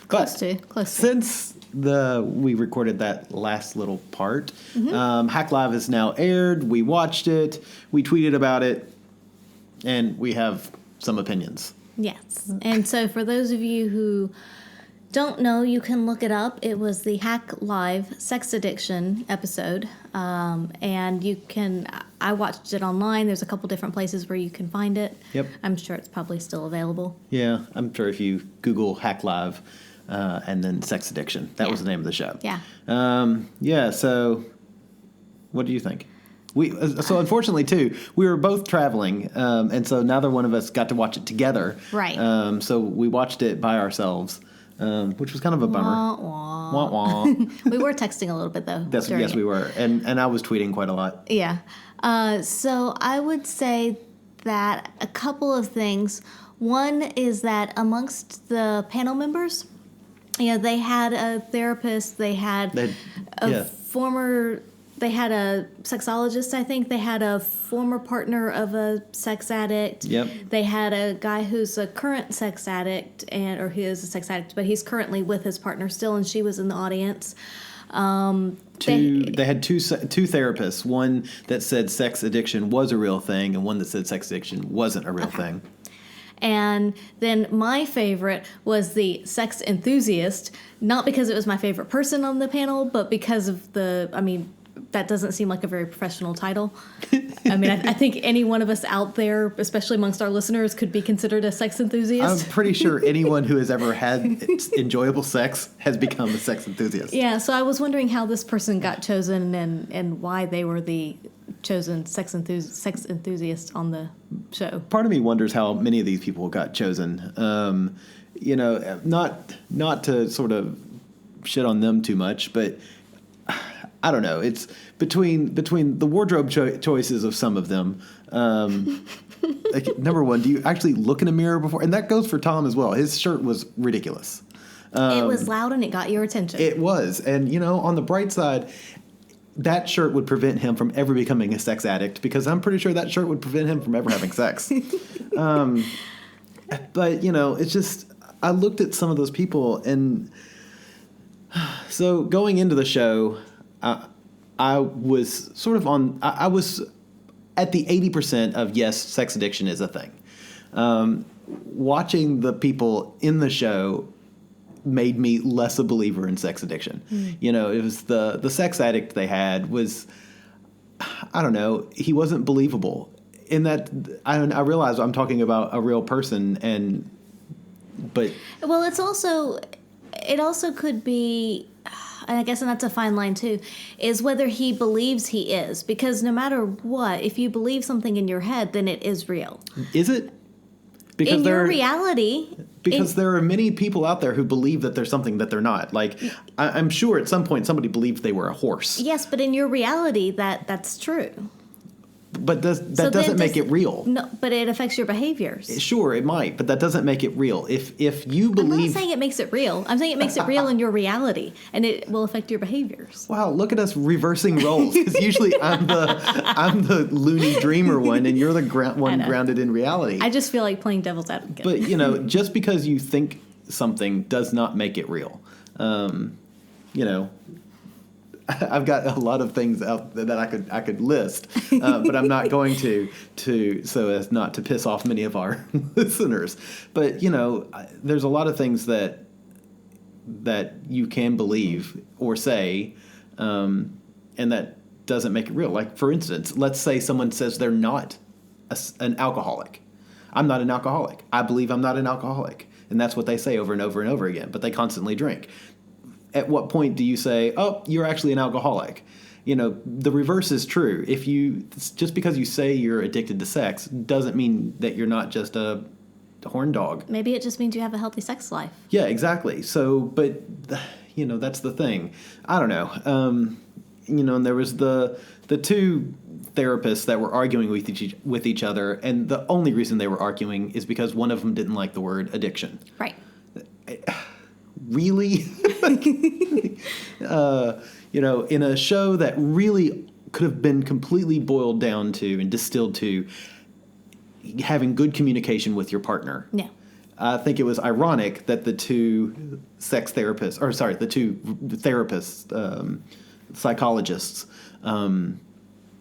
Close to. Since we recorded that last little part, Hack Live is now aired. We watched it. We tweeted about it. And we have some opinions. Yes. And so for those of you who don't know, you can look it up. It was the Hack Live Sex Addiction episode. And I watched it online. There's a couple different places where you can find it. Yep. I'm sure it's probably still available. Yeah, I'm sure if you Google Hack Live and then Sex Addiction, that was the name of the show. Yeah. So what do you think? So unfortunately, too, we were both traveling, and so neither one of us got to watch it together. Right. So we watched it by ourselves, which was kind of a bummer. Wah, wah. Wah. We were texting a little bit, though. Yes, we were. And I was tweeting quite a lot. Yeah. So I would say that a couple of things. One is that amongst the panel members, they had a therapist, they had they had a sexologist, I think. They had a former partner of a sex addict. Yep. They had a guy who's a current sex addict, or he is a sex addict, but he's currently with his partner still, and she was in the audience. They had two therapists, one that said sex addiction was a real thing, and one that said sex addiction wasn't a real thing. And then my favorite was the sex enthusiast, not because it was my favorite person on the panel, but because of that doesn't seem like a very professional title. I think any one of us out there, especially amongst our listeners, could be considered a sex enthusiast. I'm pretty sure anyone who has ever had enjoyable sex has become a sex enthusiast. Yeah, so I was wondering how this person got chosen and why they were the chosen sex enthusiast on the show. Part of me wonders how many of these people got chosen. Not to sort of shit on them too much, but I don't know. It's between the wardrobe choices of some of them. Like, number one, do you actually look in a mirror before? And that goes for Tom as well. His shirt was ridiculous. It was loud and it got your attention. It was. And, on the bright side, that shirt would prevent him from ever becoming a sex addict, because I'm pretty sure that shirt would prevent him from ever having sex. But, it's just, I looked at some of those people, and so going into the show, I was sort of I was at the 80% of yes, sex addiction is a thing. Watching the people in the show made me less a believer in sex addiction. It was the sex addict they had was, I don't know, he wasn't believable. In that, I realize I'm talking about a real person, but it also could be, and I guess that's a fine line too, is whether he believes he is. Because no matter what, if you believe something in your head, then it is real. Is it? Because in your reality. Because there are many people out there who believe that there's something that they're not. Like, I'm sure at some point somebody believed they were a horse. Yes, but in your reality, that's true. But that doesn't make it real. No, but it affects your behaviors. Sure, it might, but that doesn't make it real. If you I'm believe, not saying it makes it real. I'm saying it makes it real in your reality, and it will affect your behaviors. wow, look at us reversing roles. Because usually I'm the loony dreamer one, and you're the one grounded in reality. I just feel like playing devil's advocate. But just because you think something does not make it real. I've got a lot of things out that I could list, but I'm not going to so as not to piss off many of our listeners. But there's a lot of things that you can believe or say, and that doesn't make it real. Like, for instance, let's say someone says they're not an alcoholic. I'm not an alcoholic. I believe I'm not an alcoholic, and that's what they say over and over and over again. But they constantly drink. At what point do you say, "Oh, you're actually an alcoholic"? The reverse is true. Just because you say you're addicted to sex doesn't mean that you're not just a horn dog. Maybe it just means you have a healthy sex life. Yeah, exactly. So, but that's the thing. I don't know. And there was the two therapists that were arguing with each other, and the only reason they were arguing is because one of them didn't like the word addiction. Right. Really? In a show that really could have been completely boiled down to and distilled to having good communication with your partner. Yeah. I think it was ironic that the two psychologists,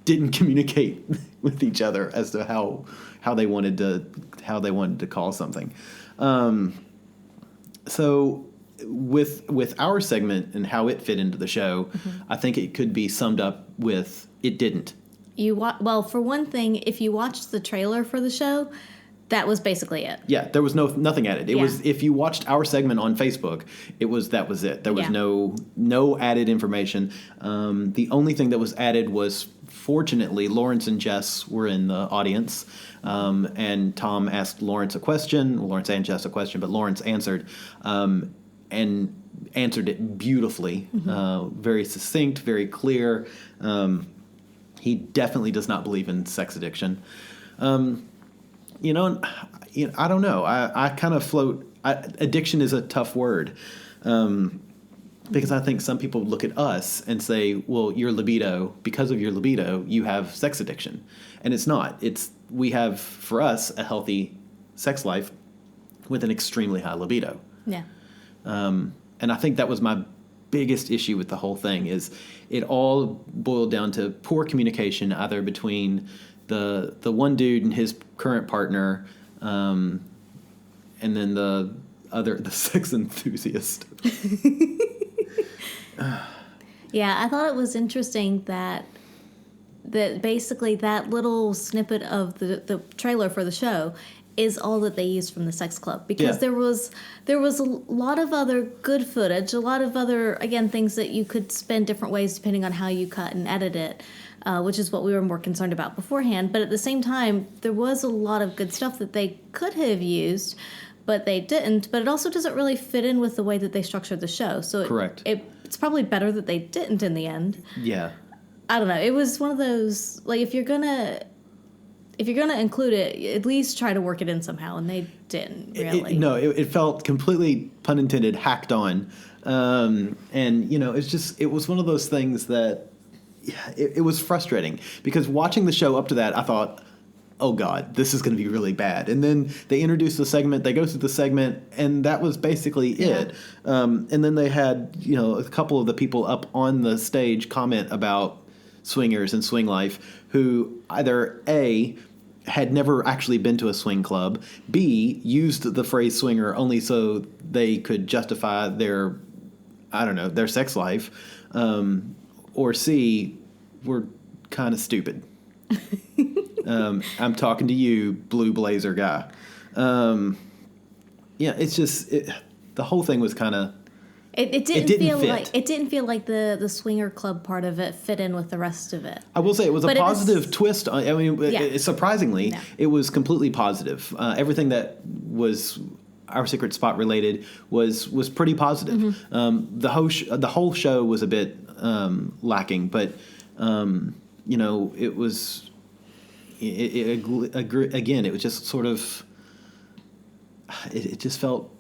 didn't communicate with each other as to how they wanted to call something. So with our segment and how it fit into the show, I think it could be summed up with it didn't. Well, for one thing, if you watched the trailer for the show, that was basically it. Yeah, there was nothing added. It was, if you watched our segment on Facebook, that was it. There was no added information. The only thing that was added was, fortunately, Lawrence and Jess were in the audience, and Tom asked Lawrence a question. Lawrence and Jess a question, but Lawrence answered, and answered it beautifully, very succinct, very clear. He definitely does not believe in sex addiction. I don't know. I kind of float. Addiction is a tough word, because I think some people look at us and say, well, because of your libido, you have sex addiction. And it's not. We have, for us, a healthy sex life with an extremely high libido. Yeah. And I think that was my biggest issue with the whole thing, is it all boiled down to poor communication, either between the one dude and his current partner, and then the sex enthusiast. Yeah, I thought it was interesting that basically that little snippet of the trailer for the show is all that they used from the sex club, because there was a lot of other good footage, a lot of other, again, things that you could spin different ways depending on how you cut and edit it, which is what we were more concerned about beforehand. But at the same time, there was a lot of good stuff that they could have used, but they didn't. But it also doesn't really fit in with the way that they structured the show. So correct. It's probably better that they didn't in the end. Yeah. I don't know. It was one of those, like, if you're gonna include it, at least try to work it in somehow, and they didn't really. It felt completely, pun intended, hacked on, and it was one of those things that it was frustrating, because watching the show up to that, I thought, oh God, this is going to be really bad. And then they introduced the segment, they go through the segment, and that was basically it. And then they had, a couple of the people up on the stage comment about swingers and swing life, who either A, had never actually been to a swing club, B, used the phrase swinger only so they could justify their sex life, or C, were kind of stupid. I'm talking to you, blue blazer guy. It's just the whole thing was kind of. It didn't feel like the swinger club part of it fit in with the rest of it. I will say it was a positive twist. Surprisingly, it was completely positive. Everything that was Our Secret Spot related was pretty positive. Mm-hmm. The whole show was a bit lacking, but it was again, it was just sort of, it just felt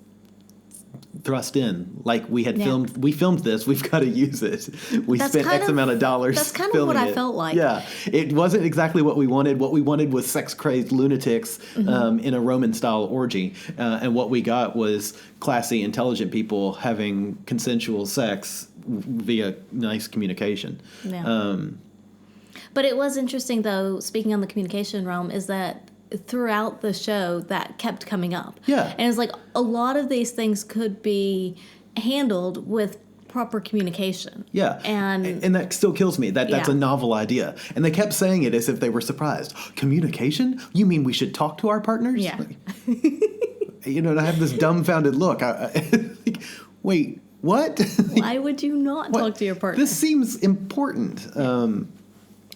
thrust in, like we had we filmed this, we've got to use it. We spent X amount of dollars. That's kind of what I felt like. Yeah, it wasn't exactly what we wanted. What we wanted was sex crazed lunatics in a Roman style orgy, and what we got was classy, intelligent people having consensual sex via nice communication. Yeah. But it was interesting, though, speaking on the communication realm, is that throughout the show that kept coming up. Yeah. And it's like a lot of these things could be handled with proper communication. Yeah. And that still kills me. That's a novel idea. And they kept saying it as if they were surprised. Communication? You mean we should talk to our partners? Yeah. And I have this dumbfounded look. Like, wait, what? Why would you not talk to your partner? This seems important.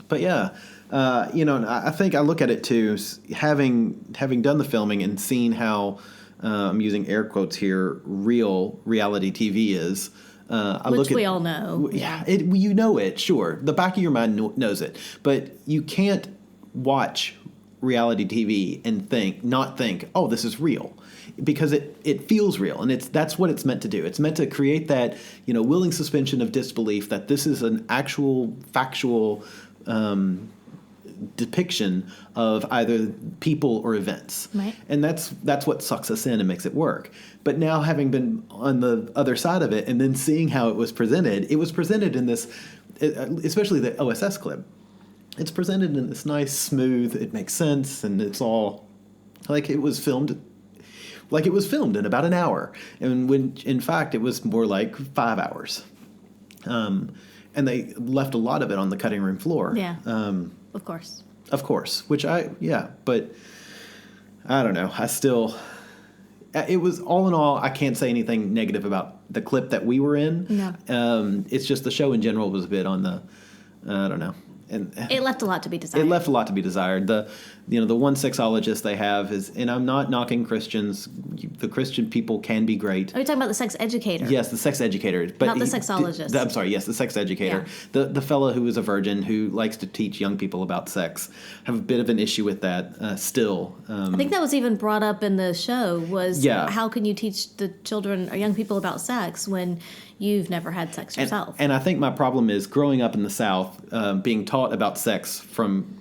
But yeah. And I think I look at it too, having done the filming and seen how, I'm using air quotes here, real reality TV is. Which we all know. Yeah, you know it, sure. The back of your mind knows it. But you can't watch reality TV and not think, oh, this is real. Because it feels real, and that's what it's meant to do. It's meant to create that, willing suspension of disbelief that this is an actual, factual depiction of either people or events. Right. And that's what sucks us in and makes it work. But now, having been on the other side of it and then seeing how it was presented in this, especially the OSS clip, it's presented in this nice, smooth, it makes sense, and it's all like it was filmed in about an hour. And when, in fact, it was more like 5 hours. And they left a lot of it on the cutting room floor. Yeah. Of course. But I don't know. It was, all in all, I can't say anything negative about the clip that we were in. No. It's just the show in general was a bit on the, I don't know. And it left a lot to be desired. The one sexologist they have is, and I'm not knocking Christians. The Christian people can be great. Are you talking about the sex educator? Yes, the sex educator. But not the sexologist. I'm sorry, yes, the sex educator. Yeah. The fellow who is a virgin who likes to teach young people about sex. I have a bit of an issue with that still. I think that was even brought up in the show was how can you teach the children or young people about sex when you've never had sex yourself? And I think my problem is growing up in the South, being taught about sex from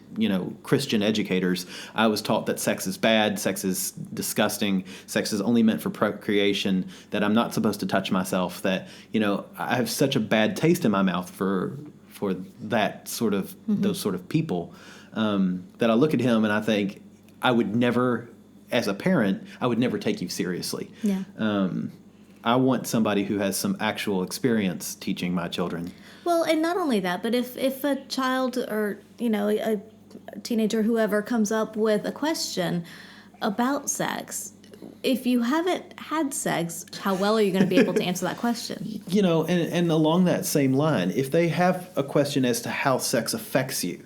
Christian educators. I was taught that sex is bad, sex is disgusting, sex is only meant for procreation, that I'm not supposed to touch myself, that, I have such a bad taste in my mouth for that sort of, those sort of people, that I look at him and I think I would never, as a parent, I would never take you seriously. Yeah. I want somebody who has some actual experience teaching my children. Well, and not only that, but if a child or, a teenager, whoever, comes up with a question about sex, if you haven't had sex, how well are you going to be able to answer that question? And along that same line, if they have a question as to how sex affects you,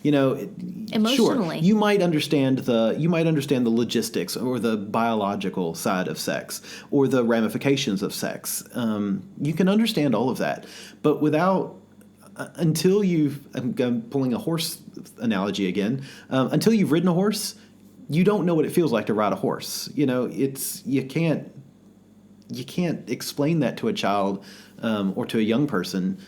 emotionally, sure, you might understand the logistics or the biological side of sex or the ramifications of sex. You can understand all of that, but until I'm pulling a horse analogy again, until you've ridden a horse, you don't know what it feels like to ride a horse. You can't explain that to a child or to a young person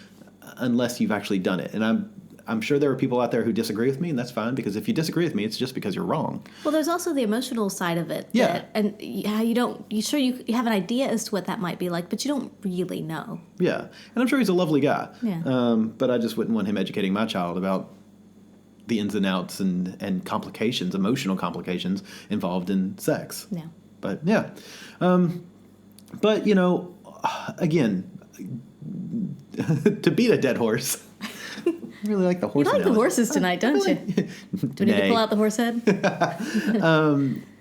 unless you've actually done it. And I'm sure there are people out there who disagree with me, and that's fine, because if you disagree with me, it's just because you're wrong. Well, there's also the emotional side of it. Yeah. And how you have an idea as to what that might be like, but you don't really know. Yeah. And I'm sure he's a lovely guy. Yeah. But I just wouldn't want him educating my child about the ins and outs and complications, emotional complications involved in sex. Yeah. But yeah. Again, to beat a dead horse. I really like the horse. You like analogy. The horses tonight, don't you? Do we need to pull out the horse head?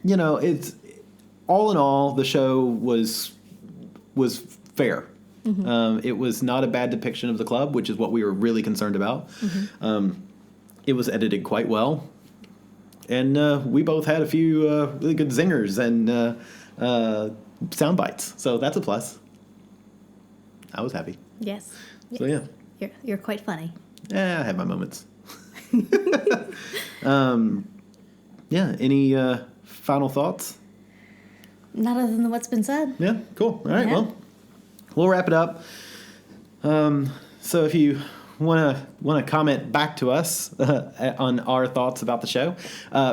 It's all in all, the show was fair. Mm-hmm. It was not a bad depiction of the club, which is what we were really concerned about. Mm-hmm. It was edited quite well, and we both had a few really good zingers and sound bites, so that's a plus. I was happy. Yes. So yeah, you're quite funny. Yeah, I have my moments. Yeah. Any final thoughts? Not other than what's been said. Yeah. Cool. All right. Yeah. Well, we'll wrap it up. So if you want to comment back to us on our thoughts about the show,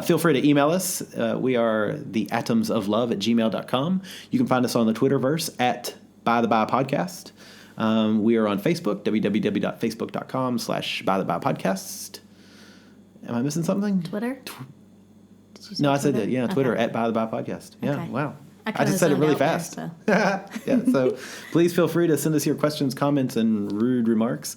feel free to email us. We are theatomsoflove@gmail.com. You can find us on the Twitterverse at By the By Podcast. We are on Facebook, www.facebook.com/bythebybpodcast. Am I missing something? Twitter? Did you say No, I said Twitter? that. Yeah, Twitter Okay. at By the By Podcast. Yeah, Okay. wow. I I kinda just said it zoned really out there, fast. so. Yeah, so please feel free to send us your questions, comments, and rude remarks.